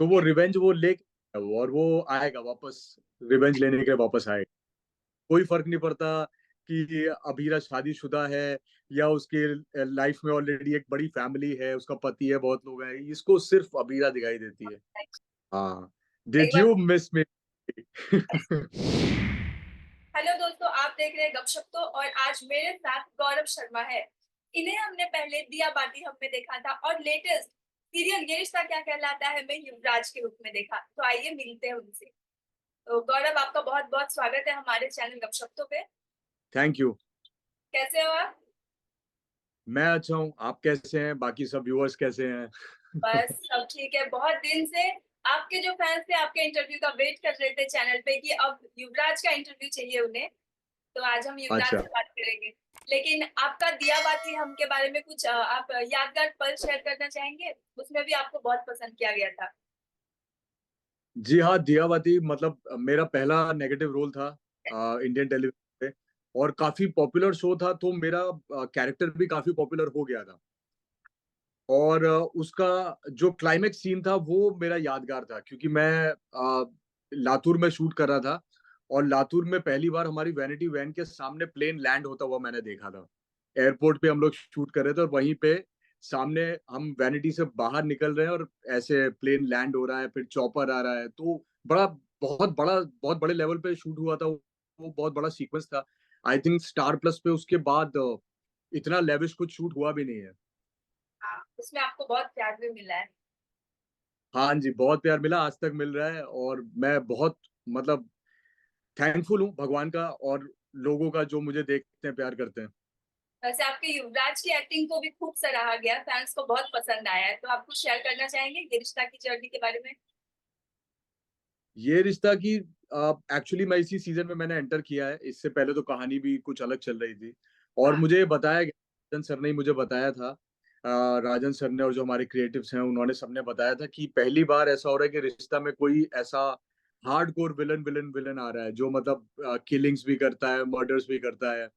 तो वो रिवेंज वो ले और वो आएगा वापस, रिवेंज लेने के लिए वापस आएगा। कोई फर्क नहीं पड़ता कि अभीरा शादीशुदा है या उसके लाइफ में ऑलरेडी एक बड़ी फैमिली है, उसका पति है, बहुत लोग हैं, इसको सिर्फ अभीरा दिखाई देती है। हाँ, सही डिड बात। You miss me? हेलो दोस्तों, आप देख रहे हैं गपशप तो, और आज मेरे साथ गौरव शर्मा है। इन्हें हमने पहले दिया बाती हम में देखा था, और लेटेस्ट सीरियल ये रिश्ता क्या कहलाता है में युवराज के रूप में देखा। तो आइए मिलते हैं उनसे। तो गौरव, आपका बहुत बहुत स्वागत है हमारे चैनल गपशप तो पे। Thank you. कैसे हो आप? मैं अच्छा हूँ, आप कैसे हैं? बाकी सब व्यूअर्स कैसे हैं? बस सब ठीक है। बहुत दिन से आपके जो फैंस थे आपके इंटरव्यू का वेट कर रहे थे चैनल पे कि अब युवराज का इंटरव्यू चाहिए उन्हें। तो आज हम युवराज अच्छा। से बात करेंगे। लेकिन आपका दिया बाती हम के बारे में कुछ आप यादगार पल शेयर करना चाहेंगे? उसमें भी आपको बहुत पसंद किया गया था। जी हाँ, दियावती मतलब मेरा पहला नेगेटिव रोल था इंडियन टेलीविजन पे, और काफी पॉपुलर शो था, तो मेरा कैरेक्टर भी काफी पॉपुलर हो गया था। और उसका जो क्लाइमेक्स सीन था वो मेरा यादगार था, क्योंकि मैं लातूर में शूट कर रहा था, और लातूर में पहली बार हमारी वैनिटी वैन के सामने प्लेन लैंड होता हुआ मैंने देखा था। एयरपोर्ट पे हम लोग शूट कर रहे थे, और वहीं पे सामने हम वैनिटी से बाहर निकल रहे हैं, और ऐसे प्लेन लैंड हो रहा है, फिर चॉपर आ रहा है, तो बड़ा बहुत बड़े लेवल पे शूट हुआ था वो बहुत बड़ा सीक्वेंस था। आई थिंक स्टार प्लस पे उसके बाद इतना लेविश कुछ शूट हुआ भी नहीं है। हाँ, उसमें आपको बहुत प्यार भी मिला है। हाँ जी, बहुत प्यार मिला, आज तक मिल रहा है, और मैं बहुत मतलब थैंकफुल हूँ भगवान का और लोगों का, जो मुझे देखते हैं, प्यार करते हैं। वैसे आपके युवराज की एक्टिंग को भी खूब सराहा गया, फैंस को बहुत पसंद आया है। तो आप कुछ शेयर करना चाहेंगे ये रिश्ता की जर्नी के बारे में? ये रिश्ता की एक्चुअली मैं इसी सीजन में मैंने एंटर किया है, इससे पहले तो कहानी भी कुछ अलग चल रही थी, और हाँ। मुझे बताया गया, राजन सर ने ही मुझे बताया था। राजन सर ने और जो हमारे क्रिएटिव्स हैं उन्होंने सबने बताया था कि पहली बार ऐसा हो रहा है कि रिश्ता में कोई ऐसा हार्डकोर विलन विलन विलन आ रहा है, जो मतलब किलिंग्स भी करता है, मर्डर्स भी करता है,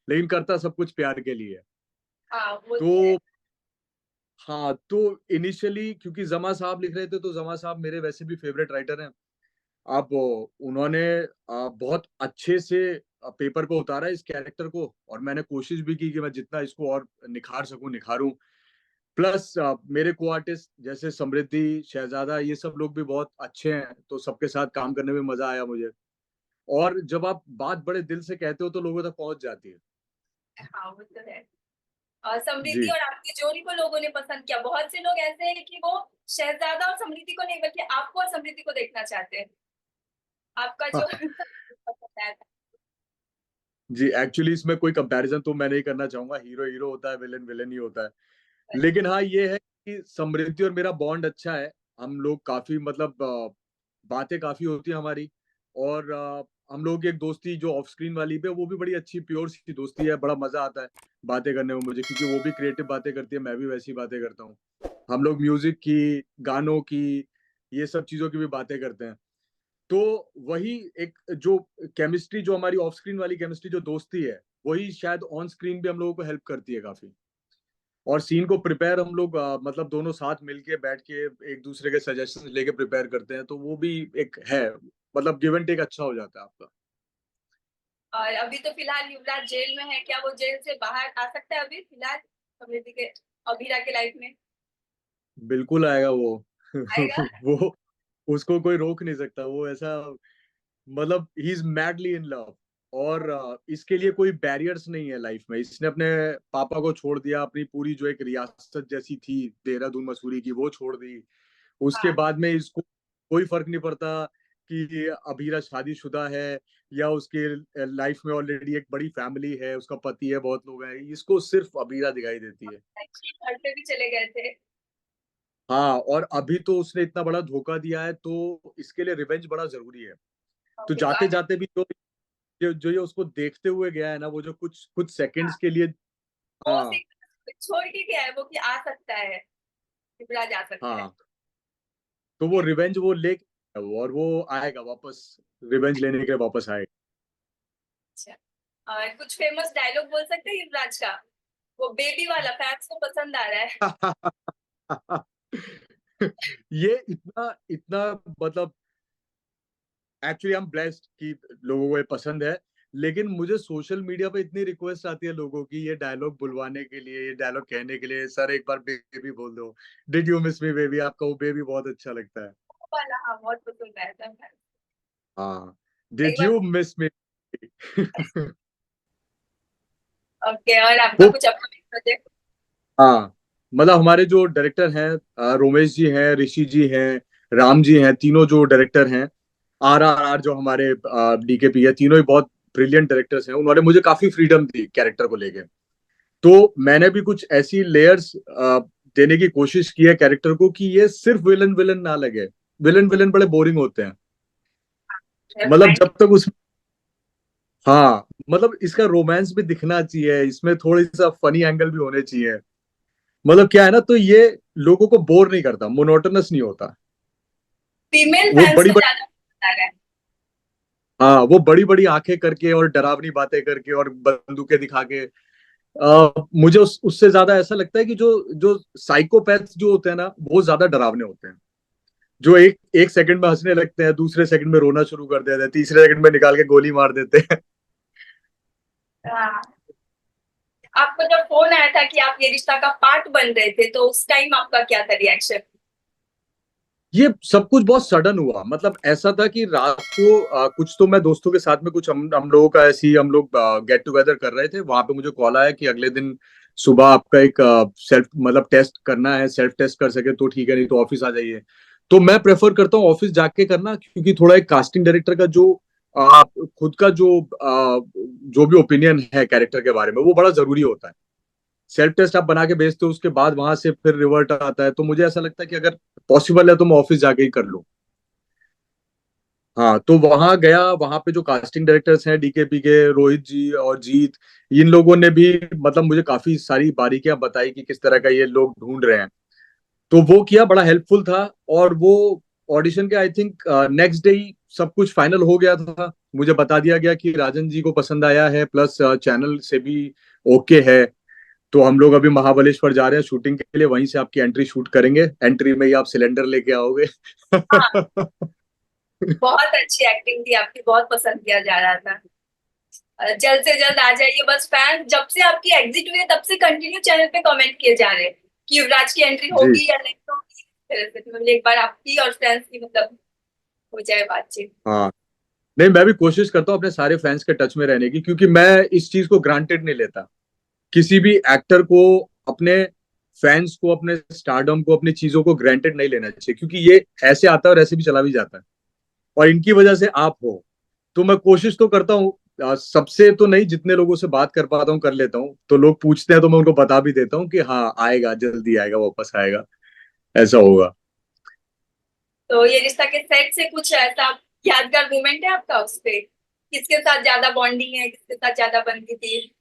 लेकिन करता सब कुछ प्यार के लिए। हाँ, वो तो है। तो हाँ, तो इनिशियली क्योंकि जमा साहब लिख रहे थे, तो जमा साहब मेरे वैसे भी फेवरेट राइटर हैं। अब उन्होंने बहुत अच्छे से पेपर पे उतारा इस कैरेक्टर को, और मैंने कोशिश भी की कि मैं जितना इसको और निखार सकूं निखारूं। प्लस मेरे को आर्टिस्ट जैसे समृद्धि, शहजादा, ये सब लोग भी बहुत अच्छे हैं, तो सबके साथ काम करने में मजा आया मुझे। और जब आप बात बड़े दिल से कहते हो तो लोगों तक पहुंच जाती है। हाँ, वो तो है। और समृद्धि जी। और आपकी जोड़ी को लोगों ने पसंद किया। बहुत से लोग ऐसे हैं कि वो शहजादा और समृद्धि को नहीं, बल्कि आपको और समृद्धि को देखना चाहते हैं। आपका जो पसंद आया था। जी, एक्चुअली इसमें कोई कंपैरिजन तो मैं नहीं करना चाहूंगा, हीरो हीरो होता है, विलेन विलेन ही होता है। लेकिन हाँ, ये है कि समृद्धि और मेरा बॉन्ड अच्छा है। हम लोग काफी मतलब बातें काफी होती है हमारी, और हम लोग की एक दोस्ती जो ऑफ स्क्रीन वाली पे, वो भी बड़ी अच्छी प्योर सी दोस्ती है। बड़ा मजा आता है बातें करने में मुझे, क्योंकि वो भी क्रिएटिव बातें करती है, मैं भी वैसी बातें करता हूँ। हम लोग म्यूजिक की, गानों की, ये सब चीजों की भी बातें करते हैं। तो वही एक जो केमिस्ट्री, जो हमारी ऑफ स्क्रीन वाली केमिस्ट्री, जो दोस्ती है, वही शायद ऑन स्क्रीन भी हम लोगों को हेल्प करती है काफी। और सीन को प्रिपेयर हम लोग मतलब दोनों साथ मिलके बैठ के एक दूसरे के सजेशंस लेके प्रिपेयर करते हैं, तो वो भी एक है, मतलब गिव एंड टेक अच्छा हो जाता है आपका। और अभी तो फिलहाल युवराज जेल में है, क्या वो जेल से बाहर आ सकता है अभी फिलहाल समृद्धि के, अभीरा के लाइफ में? बिल्कुल आएगा वो। आएगा। वो, उसको कोई रोक नहीं सकता, वो ऐसा, मतलब he is madly in love. और इसके लिए कोई बैरियर्स नहीं है लाइफ में। इसने अपने पापा को छोड़ दिया, अपनी पूरी जो एक रियासत जैसी थी देहरादून मसूरी की, वो छोड़ दी। उसके हाँ। बाद में इसको कोई फर्क नहीं पड़ता कि अभीरा शादीशुदा है या उसके लाइफ में ऑलरेडी एक बड़ी फैमिली है, उसका पति है, बहुत लोग हैं, इसको सिर्फ अभीरा दिखाई देती है। घर पे भी चले गए थे। हाँ, और अभी तो उसने इतना बड़ा धोखा दिया है, तो इसके लिए रिवेंज बड़ा जरूरी है। तो ओके, तो जाते आज जाते भी जो ये उसको देखते हुए गया है ना, वो जो कुछ कुछ सेकंड्स के लिए। वो हाँ। छोड़ के गया है वो कि आ सकता है, युवराज आ सकता है। हाँ, तो वो रिवेंज वो ले, और वो आएगा वापस, रिवेंज लेने के लिए वापस आएगा। अच्छा। और कुछ फेमस डायलॉग बोल सकते हैं युवराज का? वो बेबी वाला फैंस को पसंद आ रहा है। ये इतना इतना मतलब एक्चुअली आई एम ब्लेस्ड कि लोगों को ये पसंद है। लेकिन मुझे सोशल मीडिया पे इतनी रिक्वेस्ट आती है लोगों की ये डायलॉग बुलवाने के लिए, ये डायलॉग कहने के लिए, सर एक बार बेबी बोल दो, did you miss me baby, आपका वो बेबी बहुत अच्छा लगता है। वाला हाँ बहुत पसंद आया था। हाँ, एक did bar you miss me. Okay, और आपका वो कुछ अपकमिंग प्रोजेक्ट? हाँ, मतलब हमारे जो डायरेक्टर हैं, रोमेश जी हैं, ऋषि जी हैं, राम जी हैं, तीनों जो डायरेक्टर हैं, RRR जो हमारे DKP है, तीनों ही बहुत ब्रिलियंट डायरेक्टर्स हैं। उन्होंने मुझे काफी फ्रीडम दी कैरेक्टर को लेके। तो मैंने भी कुछ ऐसी लेयर्स देने की कोशिश की है कैरेक्टर को कि ये सिर्फ विलन विलन ना लगे। विलन विलन बड़े बोरिंग होते हैं। मतलब रोमांटिक। जब तक उस हाँ, मतलब इसका रोमांस भी दिखना चाहिए, इसमें थोड़ी सा फनी एंगल भी होने चाहिए। मतलब क्या है ना, तो ये लोगों को बोर नहीं करता, मोनोटोनस नहीं होता। फीमेल वो फैंस बड़ी को बड़ी ज्यादा पसंद आ रहा है। हाँ, वो बड़ी बड़ी आंखें करके और डरावनी बातें करके और बंदूकें दिखा के मुझे उससे ज्यादा ऐसा लगता है कि जो जो साइकोपैथ्स जो होते हैं ना, वो ज्यादा डरावने होते हैं। जो एक एक सेकंड में हंसने लगते हैं, दूसरे सेकंड में रोना शुरू कर देते हैं, तीसरे सेकंड में निकाल के गोली मार देते हैं। हाँ। आपको जब फोन आया था कि आप ये रिश्ता का पार्ट बन रहे थे, तो उस टाइम आपका क्या था रिएक्शन? ये सब कुछ बहुत सडन हुआ। मतलब ऐसा था कि रात को कुछ तो मैं दोस्तों के साथ में कुछ हम लोगों का ऐसे ही हम लोग गेट टुगेदर कर रहे थे। वहां पे मुझे कॉल आया कि अगले दिन सुबह आपका एक सेल्फ मतलब टेस्ट करना है, सेल्फ टेस्ट कर सके तो ठीक है, नहीं तो ऑफिस आ जाइए। तो मैं प्रेफर करता हूँ ऑफिस जाके करना, क्योंकि थोड़ा एक कास्टिंग डायरेक्टर का जो खुद का जो भी ओपिनियन है कैरेक्टर के बारे में, वो बड़ा जरूरी होता है। सेल्फ टेस्ट आप बना के भेजते हो, उसके बाद वहां से फिर रिवर्ट आता है। तो मुझे ऐसा लगता है कि अगर पॉसिबल है तो मैं ऑफिस जाके ही कर लूँ। हाँ, तो वहां गया। वहां पे जो कास्टिंग डायरेक्टर्स हैं DKP के, रोहित जी और जीत, इन लोगों ने भी मतलब मुझे काफी सारी बारीकियां बताई कि किस तरह का ये लोग ढूंढ रहे हैं। तो वो किया, बड़ा हेल्पफुल था। और वो ऑडिशन के आई थिंक नेक्स्ट डे ही सब कुछ फाइनल हो गया था। मुझे बता दिया गया कि राजन जी को पसंद आया है, प्लस चैनल से भी ओके है। तो हम लोग अभी महाबलेश्वर जा रहे हैं शूटिंग के लिए, वहीं से आपकी एंट्री शूट करेंगे। एंट्री में ही आप सिलेंडर लेके आओगे। हाँ, बहुत अच्छी एक्टिंग थी आपकी, बहुत पसंद किया जा रहा था। जल्द से जल्द आ जाइए बस। फैन जब से आपकी एग्जिट हुई है तब से कंटिन्यू चैनल पे कमेंट किए जा रहे हैं कि युवराज की एंट्री जी होगी या नहीं होगी। इस तरह से तो एक बार आपकी और फैंस की मतलब हो जाए बातचीत। हाँ, नहीं मैं भी कोशिश करता हूँ अपने सारे फैंस के टच में रहने की, क्योंकि मैं इस चीज को ग्रांटेड नहीं लेता। किसी भी एक्टर को अपने फैंस को, अपने स्टारडम को, अपनी चीजों को ग्रांटेड नहीं लेना चाहिए, क्योंकि ये ऐसे आता है और ऐसे भी चला भी जाता है। और इनकी वजह से आप हो। तो मैं कोशिश तो करता हूँ, सबसे तो नहीं, जितने लोगों से बात कर पाता हूँ कर लेता हूँ। तो लोग पूछते हैं तो मैं उनको बता भी देता हूँ कि हाँ आएगा, जल्दी आएगा, वापस आएगा, ऐसा होगा। तो ये रिश्ता के सेट से कुछ ऐसा यादगार मोमेंट है आपका उस पे? किसके साथ ज्यादा बॉन्डिंग है, किसके साथ ज्यादा बनती थी?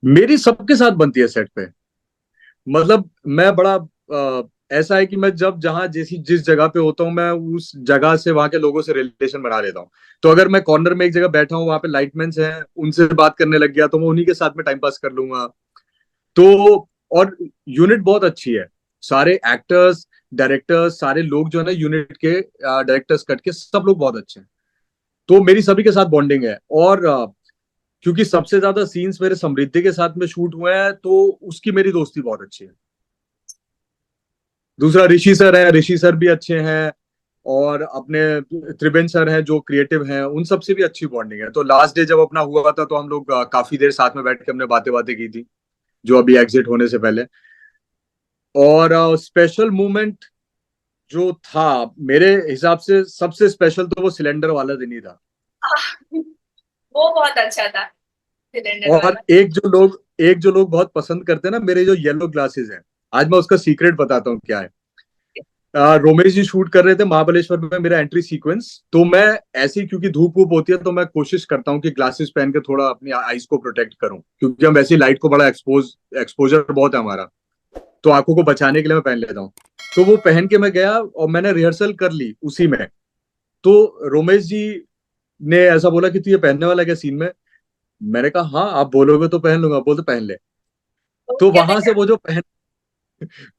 मेरी सबके साथ बनती है सेट पे। मतलब मैं बड़ा ऐसा है कि मैं जब जहां जैसी जिस जगह पे होता हूँ, मैं उस जगह से वहां के लोगों से रिलेशन बना लेता हूँ। तो अगर मैं कॉर्नर में एक जगह बैठा हूँ, वहां पे लाइटमैन्स हैं, उनसे बात करने लग गया, तो मैं उन्हीं के साथ में टाइम पास कर लूंगा। तो और यूनिट बहुत अच्छी है। सारे एक्टर्स, डायरेक्टर्स, सारे लोग जो है ना यूनिट के, डायरेक्टर्स कट के सब लोग बहुत अच्छे हैं। तो मेरी सभी के साथ बॉन्डिंग है। और क्योंकि सबसे ज्यादा सीन्स मेरे समृद्धि के साथ में शूट हुए हैं, तो उसकी मेरी दोस्ती बहुत अच्छी है। दूसरा ऋषि सर है, ऋषि सर भी अच्छे हैं। और अपने त्रिवेंद्र सर हैं जो क्रिएटिव हैं, उन सबसे भी अच्छी बॉन्डिंग है। तो लास्ट डे जब अपना हुआ था, तो हम लोग काफी देर साथ में बैठ के हमने बातें बातें की थी, जो अभी एग्जिट होने से पहले। और स्पेशल मोमेंट जो था, मेरे हिसाब से सबसे स्पेशल तो वो सिलेंडर वाला दिन ही था। वो बहुत अच्छा था, सिलेंडर और वाला। एक जो लोग बहुत पसंद करते हैं ना, मेरे जो येलो ग्लासेस हैं, आज मैं उसका सीक्रेट बताता हूँ क्या है। रोमेश जी शूट कर रहे थे महाबलेश्वर में मेरा एंट्री सीक्वेंस। तो मैं ऐसे ही, क्योंकि धूप वूप होती है, तो मैं कोशिश करता हूँ कि ग्लासेस पहन के थोड़ा अपनी आईज को प्रोटेक्ट करूँ, क्योंकि हम वैसे लाइट को बड़ा एक्सपोजर बहुत है हमारा। तो आंखों को बचाने के लिए मैं पहन लेता हूँ। तो वो पहन के मैं गया और मैंने रिहर्सल कर ली उसी में। तो रोमेश जी ने ऐसा बोला कि तू ये पहनने वाला है क्या सीन में। मैंने कहा हाँ, आप बोलोगे तो पहन लूंगा। बोलते पहन ले। तो तो कहते वहां से क्या? वो जो पहन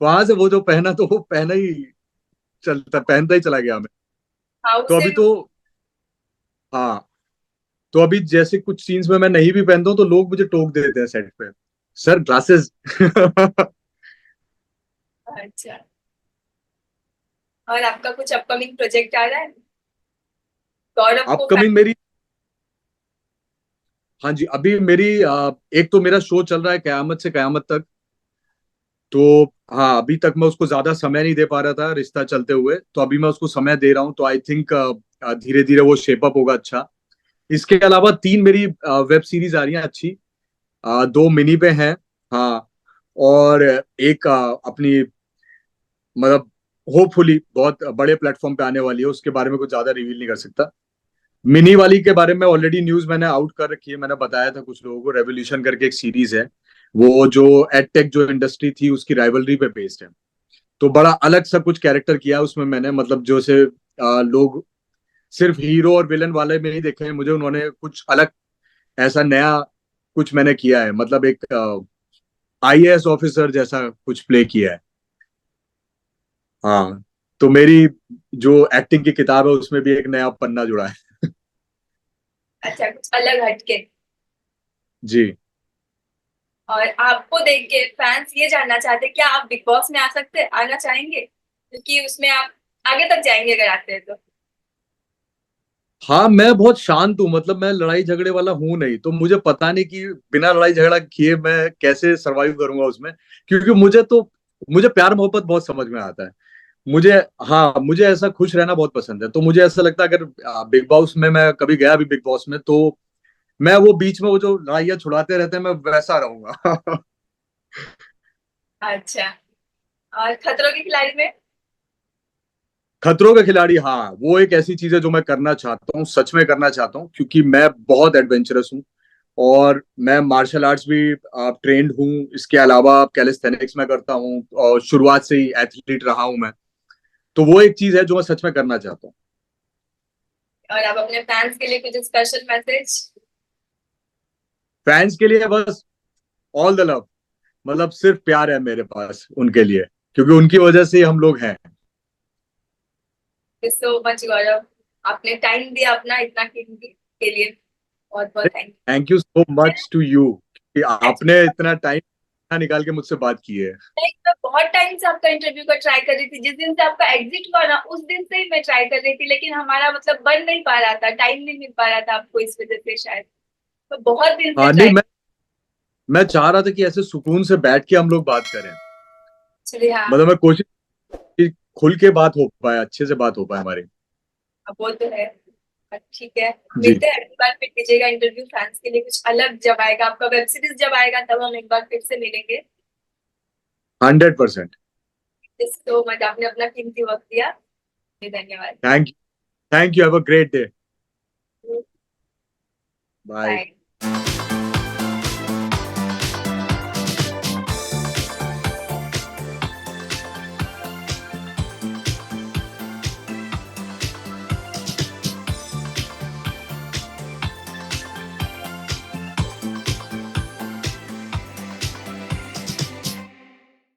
वहां से वो जो पहना तो वो पहना ही चलता, पहनता ही चला गया मैं। हाँ तो उससे अभी तो हाँ, तो अभी जैसे कुछ सीन्स में मैं नहीं भी पहनता हूँ तो लोग मुझे टोक देते हैं सेट पे, सर ग्लासेस। अच्छा। और आपका कुछ अपकमिंग प्रोजेक्ट आ रहा है? गौरव को अपकमिंग मेरी, हाँ जी, अभी मेरी एक तो मेरा शो चल रहा है कयामत से कयामत तक। तो हाँ, अभी तक मैं उसको ज्यादा समय नहीं दे पा रहा था रिश्ता चलते हुए, तो अभी मैं उसको समय दे रहा हूँ, तो आई थिंक धीरे धीरे वो शेप अप होगा अच्छा। इसके अलावा तीन मेरी वेब सीरीज आ रही हैं अच्छी, दो मिनी पे हैं। हाँ, और एक अपनी मतलब होपफुली बहुत बड़े प्लेटफॉर्म पे आने वाली है, उसके बारे में कुछ ज्यादा रिवील नहीं कर सकता। मिनी वाली के बारे में ऑलरेडी न्यूज मैंने आउट कर रखी है, मैंने बताया था कुछ लोगों को, रेवोल्यूशन करके एक सीरीज है, वो जो एडटेक जो इंडस्ट्री थी उसकी राइवलरी पे बेस्ड है। तो बड़ा अलग सा कुछ कैरेक्टर किया उसमें मैंने, मतलब जो से लोग सिर्फ हीरो और विलन वाले में ही देखे हैं मुझे, उन्होंने कुछ अलग ऐसा नया कुछ मैंने किया है, मतलब एक आईएएस ऑफिसर जैसा कुछ प्ले किया है। हाँ, तो मेरी जो एक्टिंग की किताब है उसमें भी एक नया पन्ना जुड़ा है। अच्छा, कुछ अलग हटके। जी। और आपको देख के फैंस ये जानना चाहते हैं, क्या आप बिग बॉस में आ सकते हैं, आना चाहेंगे? क्योंकि उसमें आप आगे तक जाएंगे अगर आते हैं तो। हाँ, मैं बहुत शांत हूँ, मतलब मैं लड़ाई झगड़े वाला हूँ नहीं, तो मुझे पता नहीं कि बिना लड़ाई झगड़ा किए मैं कैसे सरवाइव करूंगा उसमें। क्योंकि मुझे प्यार मोहब्बत बहुत समझ में आता है। मुझे, हाँ, मुझे ऐसा खुश रहना बहुत पसंद है, तो मुझे ऐसा लगता है अगर बिग बॉस में मैं कभी गया भी बिग बॉस में, तो मैं वो बीच में वो जो लड़ाइयाँ छुड़ाते रहते हैं मैं वैसा रहूंगा। अच्छा। और खतरों के खिलाड़ी में? खतरों के खिलाड़ी, हाँ, वो एक ऐसी चीज है जो मैं करना चाहता हूँ, सच में करना चाहता हूँ, क्योंकि मैं बहुत एडवेंचरस हूँ। और मैं मार्शल आर्ट्स भी ट्रेंड हूँ, इसके अलावा कैलिस्थेनिक्स में करता हूँ, और शुरुआत से ही एथलीट रहा हूँ मैं। तो वो एक चीज है जो मैं सच में करना चाहता हूँ। और आप अपने फैंस के लिए कुछ स्पेशल मैसेज? फैंस के लिए बस ऑल द लव, मतलब सिर्फ प्यार है मेरे पास उनके लिए, क्योंकि उनकी वजह से ही हम लोग हैं। सो मच गौरव, आपने टाइम दिया अपना इतना कीमती के लिए, बहुत बहुत thank thank you so much to you कि यू। आपने इतना टाइम निकाल के मुझसे बात की है। मैं बहुत टाइम से आपका इंटरव्यू का ट्राई कर रही थी, जिस दिन से आपका एग्जिट हुआ ना उस दिन से ही मैं ट्राई कर रही थी, लेकिन हमारा मतलब बन नहीं पा रहा था, टाइम नहीं मिल पा रहा था आपको, इस वजह से शायद। तो बहुत दिन से हाँ नहीं, ट्राई। मैं चाह रहा था कि ऐसे सुकून से बैठ के हम लोग बात करें, चलिए हाँ। मतलब मैं कोशिश कि खुल के बात हो पाए, अच्छे से बात हो पाए हमारी। अब वो तो है। पर ठीक है, जी। मिलते हैं अगली बार, फिर कीजिएगा इंटरव्यू फैंस के लिए कुछ अलग, जब आएगा आपका वेब सीरीज जब आएगा तब हम एक बार फिर से मिलेंगे। 100%। तो मत, आपने अपना कीमती वक्त दिया, धन्यवाद। Thank you, thank you, have a great day. Bye. Bye.